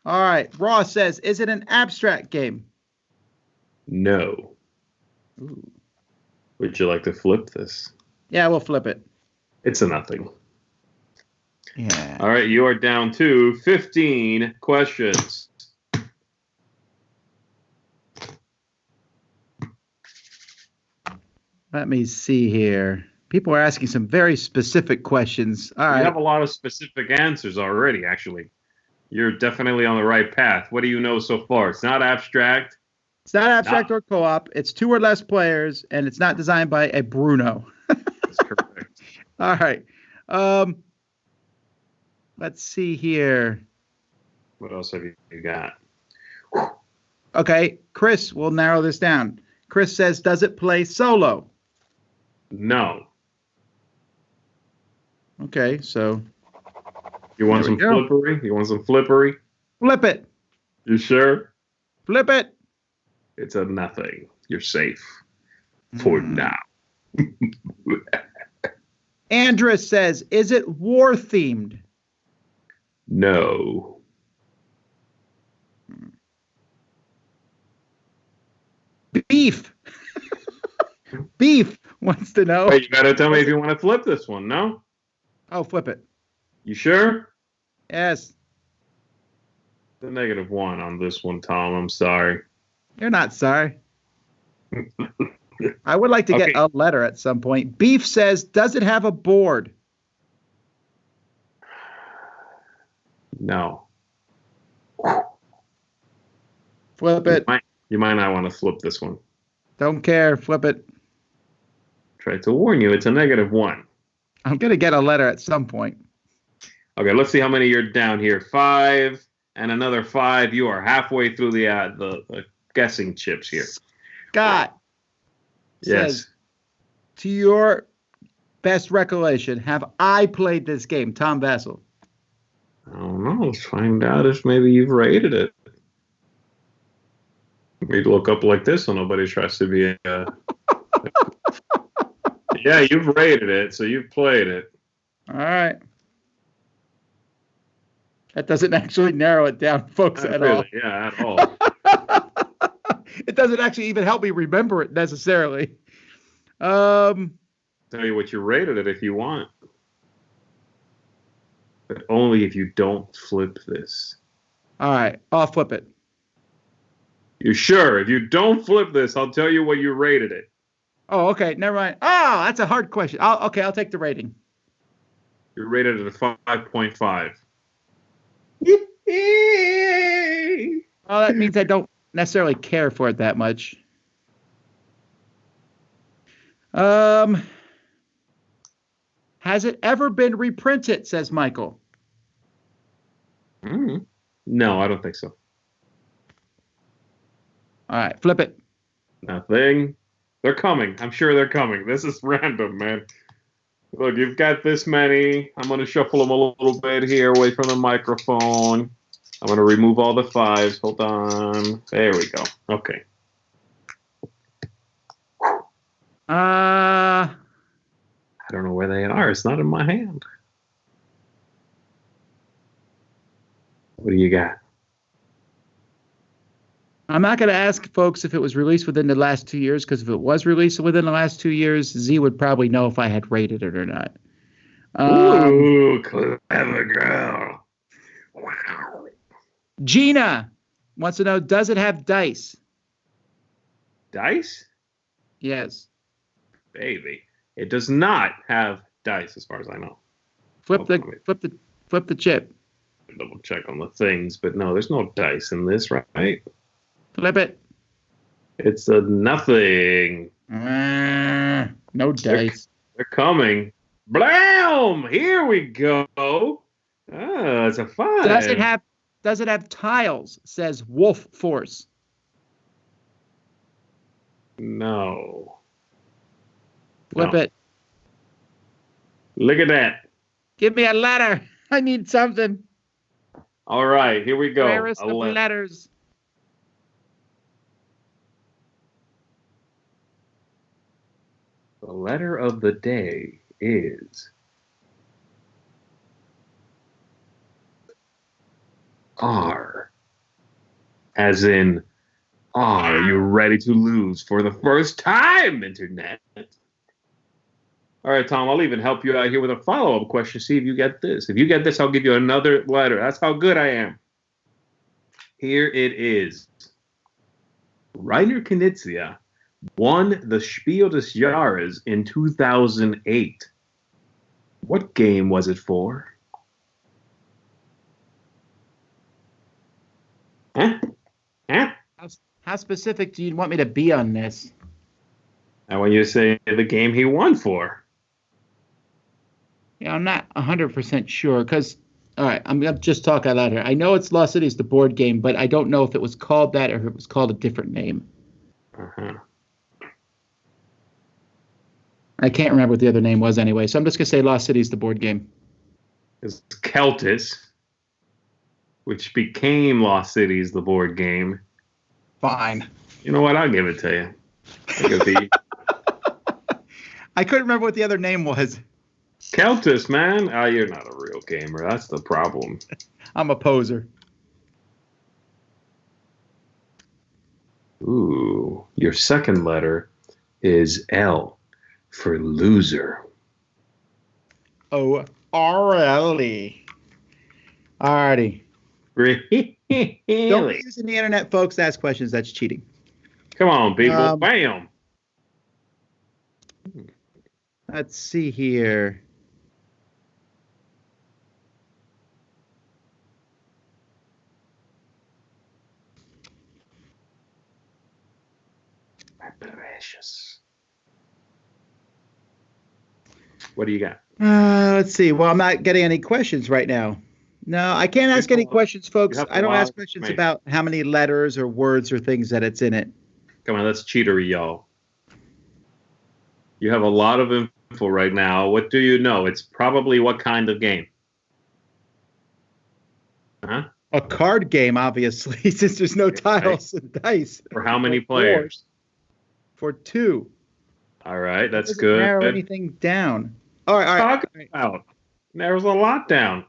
All right. Ross says, is it an abstract game? No. Ooh. Would you like to flip this? Yeah, we'll flip it. It's a nothing. Yeah. All right, you are down to 15 questions. Let me see here. People are asking some very specific questions. All You right. have a lot of specific answers already, actually. You're definitely on the right path. What do you know so far? It's not abstract. It's not abstract or co-op. It's 2 or less players, and it's not designed by a Burano. That's correct. All right. Let's see here. What else have you got? Okay, Chris, we'll narrow this down. Chris says, does it play solo? No. Okay, so You want There some we go. flippery? You want some flippery? flip it. You sure? Flip it. It's a nothing. You're safe for now. Andrus says, is it war themed? No. Beef. Beef wants to know. Wait, you gotta tell me if you want to flip this one, no? Oh, flip it. You sure? Yes. The -1 on this one, Tom. I'm sorry. You're not sorry. I would like to get Okay. a letter at some point. Beef says, does it have a board? No. Flip it. You might not want to flip this one. Don't care. Flip it. Tried to warn you. It's a -1. I'm going to get a letter at some point. Okay, let's see how many you're down here. 5 and another 5. You are halfway through the guessing chips here. Scott Yes. says, to your best recollection, have I played this game? Tom Vassell. I don't know. Let's find out if maybe you've rated it. We'd look up like this so nobody tries to be a... Yeah, you've rated it, so you've played it. All right. That doesn't actually narrow it down, folks, Not at really, all. yeah, at all. It doesn't actually even help me remember it necessarily. Tell you what you rated it if you want. But only if you don't flip this. All right, I'll flip it. You sure? If you don't flip this, I'll tell you what you rated it. Oh, okay, never mind. Oh, that's a hard question. I'll take the rating. You rated it a 5.5. Well, that means I don't necessarily care for it that much. Has it ever been reprinted, says Michael? No, I don't think so. All right, flip it. Nothing. They're coming. I'm sure they're coming. This is random, man. Look, you've got this many. I'm going to shuffle them a little bit here away from the microphone. I'm going to remove all the 5s. Hold on. There we go. Okay. I don't know where they are. It's not in my hand. What do you got? I'm not going to ask folks if it was released within the last 2 years, because if it was released within the last 2 years, Z would probably know if I had rated it or not. Ooh, clever girl. Wow. Gina wants to know, does it have dice? Dice? Yes. Baby. It does not have dice, as far as I know. Flip the chip. Double check on the things, but no, there's no dice in this, right? Flip it. It's a nothing. No dice. They're coming. Blam! Here we go. It's a 5. Does it have tiles? Says Wolf Force. No. Flip it. Look at that. Give me a letter. I need something. All right, here we go. Rarest of letters. The letter of the day is R. As in, are you ready to lose for the first time, Internet? All right, Tom, I'll even help you out here with a follow-up question. See if you get this. If you get this, I'll give you another letter. That's how good I am. Here it is. Reiner Knizia won the Spiel des Jahres in 2008. What game was it for? Huh? How specific do you want me to be on this? I want you to say the game he won for. Yeah, I'm not 100% sure because, all right, I'm going to just talk out loud here. I know it's Lost Cities, the board game, but I don't know if it was called that or if it was called a different name. I can't remember what the other name was anyway, so I'm just going to say Lost Cities, the board game. It's Celtis, which became Lost Cities, the board game. Fine. You know what? I'll give it to you. I couldn't remember what the other name was. Celtis, man. You're not a real gamer. That's the problem. I'm a poser. Ooh, your second letter is L for loser. Oh, alrighty. Alrighty. Really? Don't be using the internet, folks, to ask questions. That's cheating. Come on, people. Bam. Let's see here. My precious. What do you got? Let's see. Well, I'm not getting any questions right now. No, I can't ask any questions, folks. I don't ask questions about how many letters or words or things that it's in it. Come on, that's cheatery, y'all. You have a lot of info right now. What do you know? It's probably what kind of game? Huh? A card game, obviously, since there's no tiles and dice. For how many players? For 2. All right, that's doesn't good. Narrow anything down. All right. Talk about. Narrows a lot down.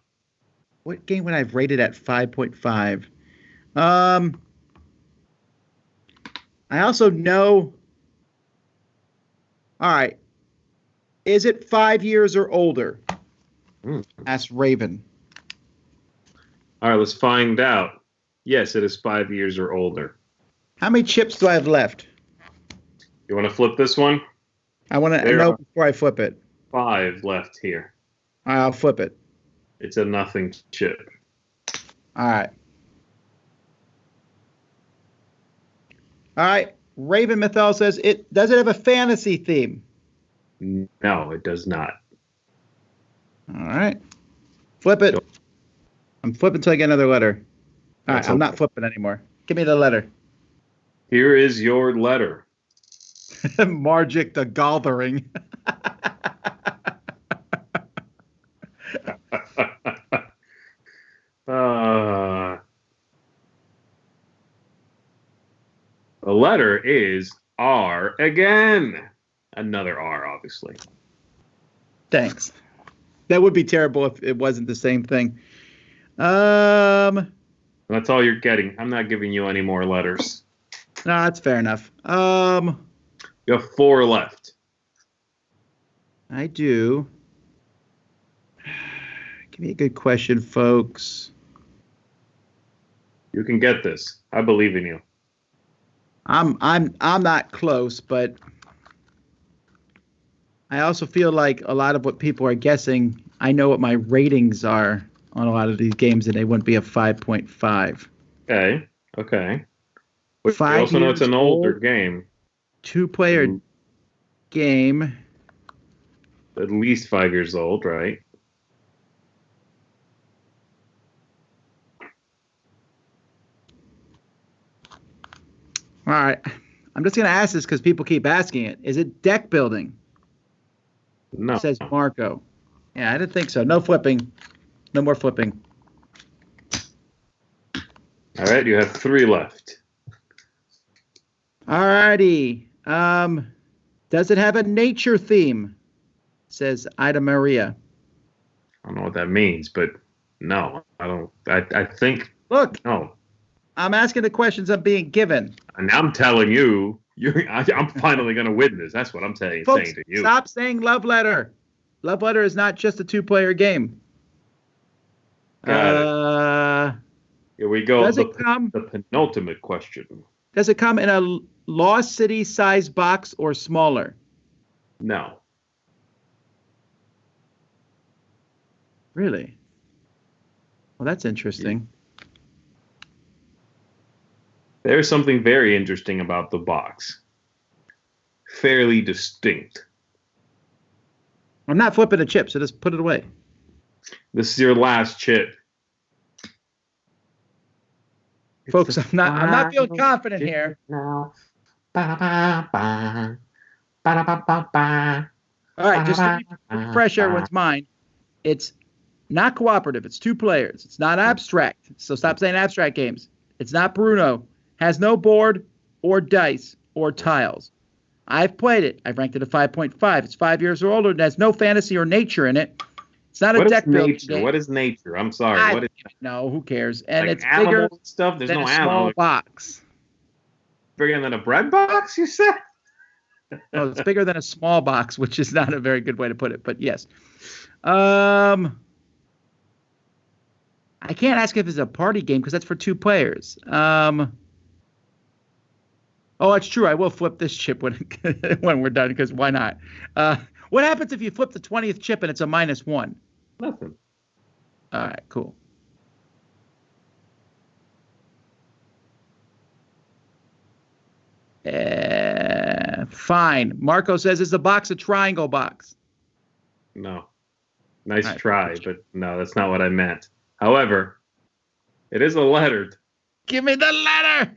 What game would I have rated at 5.5? I also know. All right. Is it 5 years or older? Asked Raven. All right, let's find out. Yes, it is 5 years or older. How many chips do I have left? You want to flip this one? I want to know before I flip it. 5 left here. I'll flip it. It's a nothing chip. All right. All right. Raven Mithel says, does it have a fantasy theme? No, it does not. All right. Flip it. I'm flipping until I get another letter. All right, I'm not flipping anymore. Give me the letter. Here is your letter. Margic the Gathering. The letter is R again. Another R, obviously. Thanks. That would be terrible if it wasn't the same thing. That's all you're getting. I'm not giving you any more letters. No, that's fair enough. You have 4 left. I do. Give me a good question, folks. You can get this. I believe in you. I'm not close, but I also feel like a lot of what people are guessing, I know what my ratings are on a lot of these games, and they wouldn't be a 5.5. Okay. But you also know it's an older game. 2-player game. At least 5 years old, right? All right. I'm just going to ask this because people keep asking it. Is it deck building? No. Says Marco. Yeah, I didn't think so. No flipping. No more flipping. All right, you have 3 left. All righty. Does it have a nature theme? Says Ida Maria. I don't know what that means, but no, I don't. I think. Look. No. I'm asking the questions I'm being given. And I'm telling you, I'm finally going to win this. That's what I'm saying Folks, to you. Stop saying love letter. Love letter is not just a 2-player game. Got it. Here we go. Does it come? The penultimate question. Does it come in a Lost City size box or smaller? No. Really? Well, that's interesting. There's something very interesting about the box. Fairly distinct. I'm not flipping a chip, so just put it away. This is your last chip. Folks, I'm not feeling confident here. Now. All right, just to refresh everyone's mind, it's not cooperative. It's 2 players. It's not abstract. So stop saying abstract games. It's not Burano. Has no board or dice or tiles. I've played it. I've ranked it a 5.5. It's 5 years or older. It has no fantasy or nature in it. It's not a deck building game. What is nature? I'm sorry. I don't know. Who cares? And like it's bigger stuff. There's than no a small box. Bigger than a bread box, you said? Oh, it's bigger than a small box, which is not a very good way to put it. But yes. I can't ask if it's a party game because that's for 2 players. Oh, it's true. I will flip this chip when we're done because why not? What happens if you flip the 20th chip and it's a -1? Nothing. All right, cool. Fine. Marco says, is the box a triangle box? No. Nice try, but no, that's not what I meant. However, it is a letter. Give me the letter.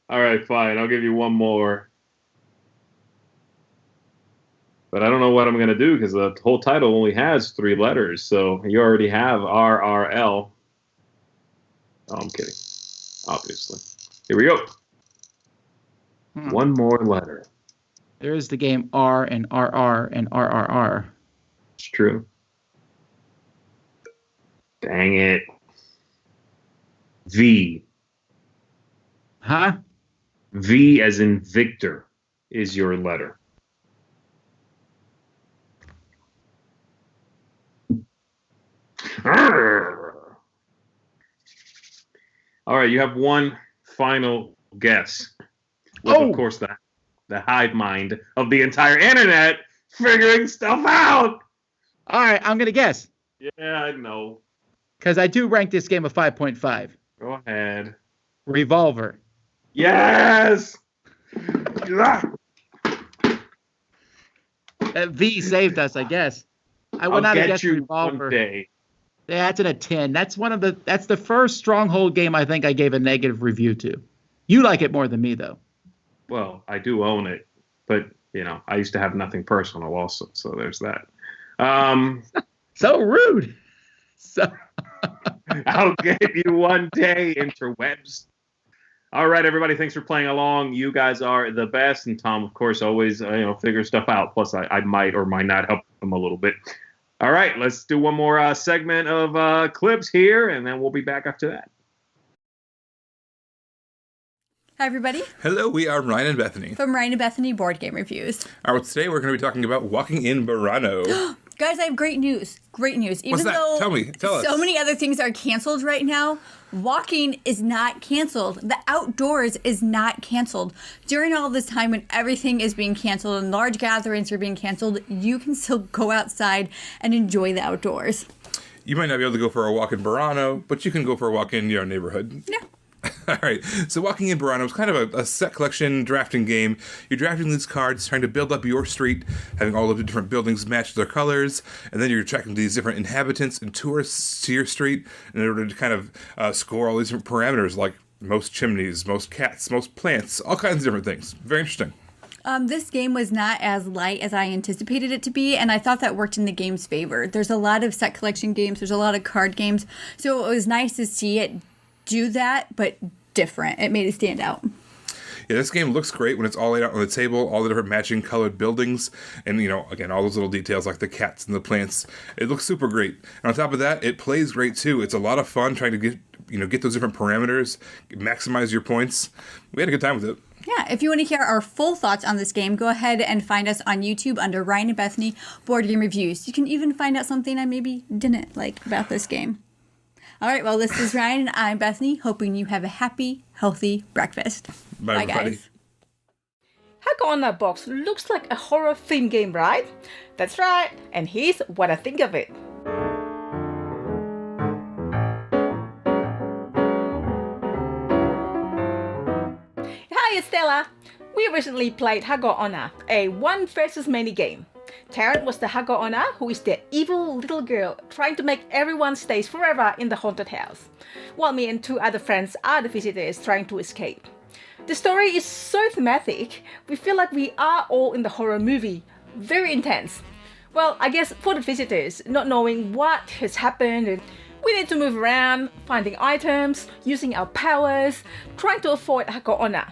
All right, fine. I'll give you one more. But I don't know what I'm going to do because the whole title only has 3 letters. So you already have RRL. Oh, I'm kidding. Obviously. Here we go. One more letter. There is the game R and RR and RRR. It's true. Dang it. V. Huh? V as in Victor is your letter. All right, you have one final guess. With, of course, the hive mind of the entire internet figuring stuff out. All right, I'm going to guess. Yeah, I know. Because I do rank this game a 5.5. Go ahead. Revolver. Yes! V saved us, I guess. I would not have guessed Revolver. One day. Yeah, that's in a 10. That's the first Stronghold game I think I gave a negative review to. You like it more than me, though. Well, I do own it, but I used to have nothing personal also, so there's that. So rude. So I'll give you one day, interwebs. All right, everybody, thanks for playing along. You guys are the best, and Tom, of course, always figures stuff out. Plus, I might or might not help him a little bit. All right, let's do one more segment of clips here, and then we'll be back after that. Hi, everybody. Hello, we are Ryan and Bethany. From Ryan and Bethany Board Game Reviews. All right, today we're going to be talking about Walking in Burano. Guys, I have great news. Great news. What's that? Tell us. So many other things are canceled right now, walking is not canceled. The outdoors is not canceled. During all this time when everything is being canceled and large gatherings are being canceled, you can still go outside and enjoy the outdoors. You might not be able to go for a walk in Burano, but you can go for a walk in your neighborhood. Yeah. All right, so Walking in Burano is kind of a set collection drafting game. You're drafting these cards, trying to build up your street, having all of the different buildings match their colors, and then you're tracking these different inhabitants and tourists to your street in order to kind of score all these different parameters, like most chimneys, most cats, most plants, all kinds of different things. Very interesting. This game was not as light as I anticipated it to be, and I thought that worked in the game's favor. There's a lot of set collection games, there's a lot of card games, so it was nice to see it do that, but different. It made it stand out. Yeah, this game looks great when it's all laid out on the table, all the different matching colored buildings, and, again, all those little details like the cats and the plants. It looks super great. And on top of that, it plays great, too. It's a lot of fun trying to get those different parameters, maximize your points. We had a good time with it. Yeah, if you want to hear our full thoughts on this game, go ahead and find us on YouTube under Ryan and Bethany Board Game Reviews. You can even find out something I maybe didn't like about this game. All right, well, this is Ryan, and I'm Bethany, hoping you have a happy, healthy breakfast. Bye guys. Aquanauts box looks like a horror theme game, right? That's right, and here's what I think of it. Hi, it's Stella. We recently played Aquanauts, a one versus many game. Taryn was the Aquanauts, who is the evil little girl trying to make everyone stay forever in the haunted house, while me and two other friends are the visitors trying to escape. The story is so thematic, we feel like we are all in the horror movie. Very intense. Well, I guess for the visitors, not knowing what has happened, and we need to move around, finding items, using our powers, trying to avoid Aquanauts.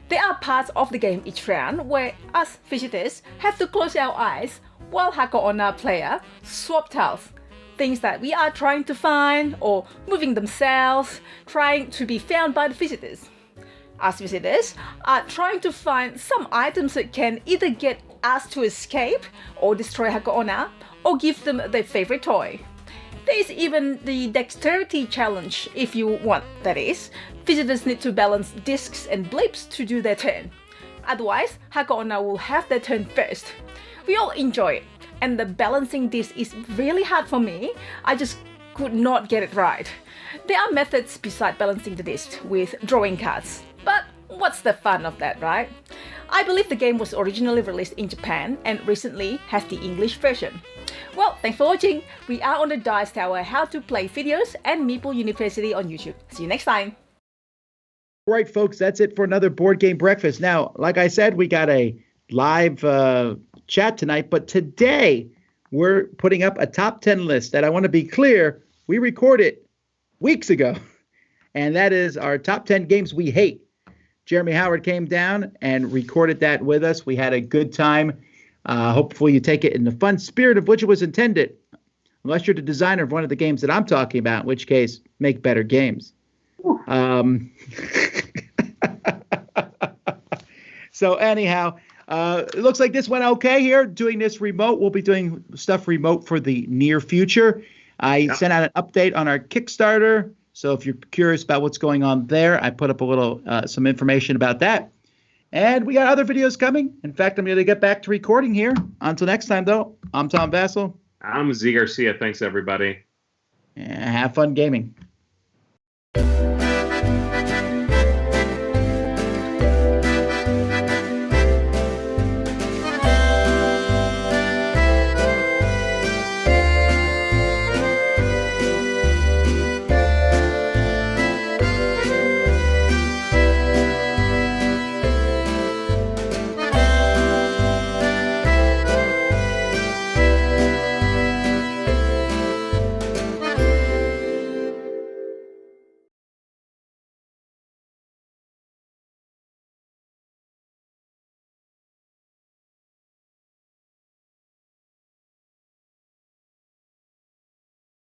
There are parts of the game each round where us visitors have to close our eyes while Aquanauts player swap tiles. Things that we are trying to find or moving themselves, trying to be found by the visitors. Us visitors are trying to find some items that can either get us to escape or destroy Aquanauts or give them their favorite toy. There is even the dexterity challenge if you want, that is. Visitors need to balance discs and blips to do their turn. Otherwise, Aquanauts will have their turn first. We all enjoy it, and the balancing disc is really hard for me. I just could not get it right. There are methods besides balancing the disc with drawing cards, but what's the fun of that, right? I believe the game was originally released in Japan and recently has the English version. Well, thanks for watching. We are on the Dice Tower How to Play videos and Meeple University on YouTube. See you next time. All right, folks, that's it for another Board Game Breakfast. Now, like I said, we got a live chat tonight, but today we're putting up a top 10 list that I want to be clear, we recorded weeks ago, and that is our top 10 games we hate. Jeremy Howard came down and recorded that with us. We had a good time. Hopefully you take it in the fun spirit of which it was intended, unless you're the designer of one of the games that I'm talking about, in which case, make better games. So anyhow, it looks like this went okay here, doing this remote. We'll be doing stuff remote for the near future. I sent out an update on our Kickstarter, so if you're curious about what's going on there, I put up a little some information about that. And we got other videos coming. In fact, I'm going to get back to recording here. Until next time, though, I'm Tom Vassell. I'm Z Garcia. Thanks, everybody. And have fun gaming.